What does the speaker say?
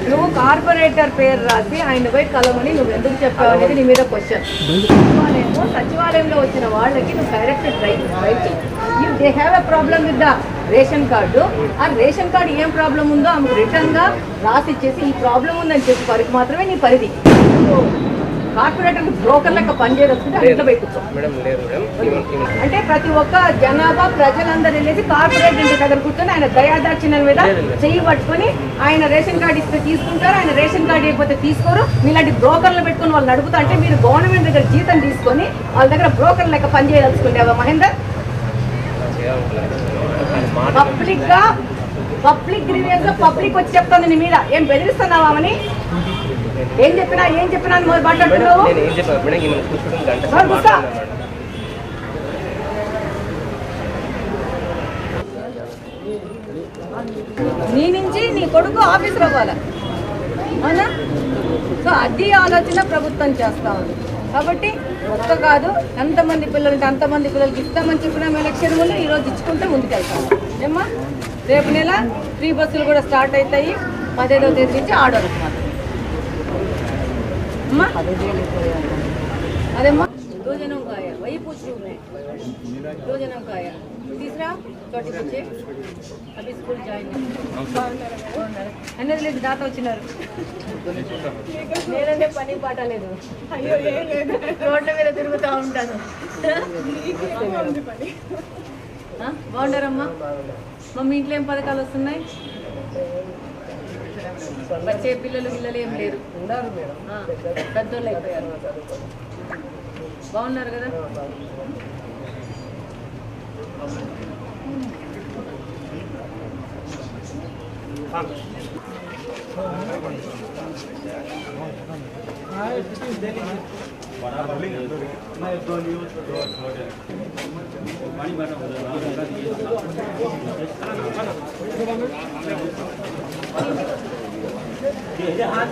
నువ్వు కార్పొరేటర్ పేరు రాసి ఆయన పోయి కలవని నువ్వు ఎందుకు చెప్పావు అనేది నీ మీద క్వశ్చన్. సచివాలయంలో వచ్చిన వాళ్ళకి నువ్వు direct right they have a problem with the ration card. ఆ రేషన్ కార్డు ఏం ప్రాబ్లం ఉందో ఆమెకు రిటర్న్గా రాసి ఇచ్చేసి ఈ ప్రాబ్లం ఉందని చెప్పి వరకు మాత్రమే నీ పరిధి. కార్పొరేటర్ బ్రోకర్ లెక్క పనిచేయొచ్చుకుంటే ఇంట్లో పెట్టుకో. అంటే ప్రతి ఒక్క జనాభా ప్రజలందరూ వెళ్ళేసి కార్పొరేట్ ఇంటి దగ్గర కూర్చొని ఆయన దయాదాక్షిణ్యం మీద చెయ్యి పట్టుకొని ఆయన రేషన్ కార్డు ఇస్తే తీసుకుంటారు, ఆయన రేషన్ కార్డు ఇవ్వకపోతే తీసుకోరు. మీలాంటి బ్రోకర్లు పెట్టుకుని వాళ్ళు నడుపుతా అంటే మీరు గవర్నమెంట్ దగ్గర జీతం తీసుకొని వాళ్ళ దగ్గర బ్రోకర్ లెక్క పనిచేయదలుచుకుంటావా మహేందర్? పబ్లిక్ గ్రీవియన్స్ పబ్లిక్ వచ్చి చెప్తుంది నీ మీద. ఏం బెదిరిస్తున్నావా అని? ఏం చెప్పినా అని మాట్లాడుతున్నావు. నీ నుంచి నీ కొడుకు ఆఫీస్ అవ్వాలి అవునా? సో అది ఆలోచన ప్రభుత్వం చేస్తా ఉంది. కాబట్టి ఒక్క కాదు, ఎంతమంది పిల్లలు ఉంటే అంతమంది పిల్లలకి ఇస్తామని చెప్పిన ఎలక్షన్ ముందు ఈరోజు ఇచ్చుకుంటే ముందుకెళ్తాము ఏమ్మా. రేపు నెల ఫ్రీ బస్సులు కూడా స్టార్ట్ అవుతాయి. 15వ తేదీ నుంచి ఆర్డర్ మాత్రం అమ్మా. అదేమ్మా 2 जनों का आया, वही पूछ रही हूँ मैं. 2 जनों का आया. तीसरा छोटे बच्चे अभी स्कूल जाएंगे. అన్నది లేదు, దాత వచ్చినారు. నేనంటే పని పాట లేదు, రోడ్ల మీద తిరుగుతూ ఉంటాను. బాగుంటారమ్మా? మమ్మీ ఇంట్లో ఏం పథకాలు వస్తున్నాయి? వచ్చే పిల్లలు ఏం లేరు, పెద్దోళ్ళు అయిపోయారు. బాగున్నారు కదా? ये हाथ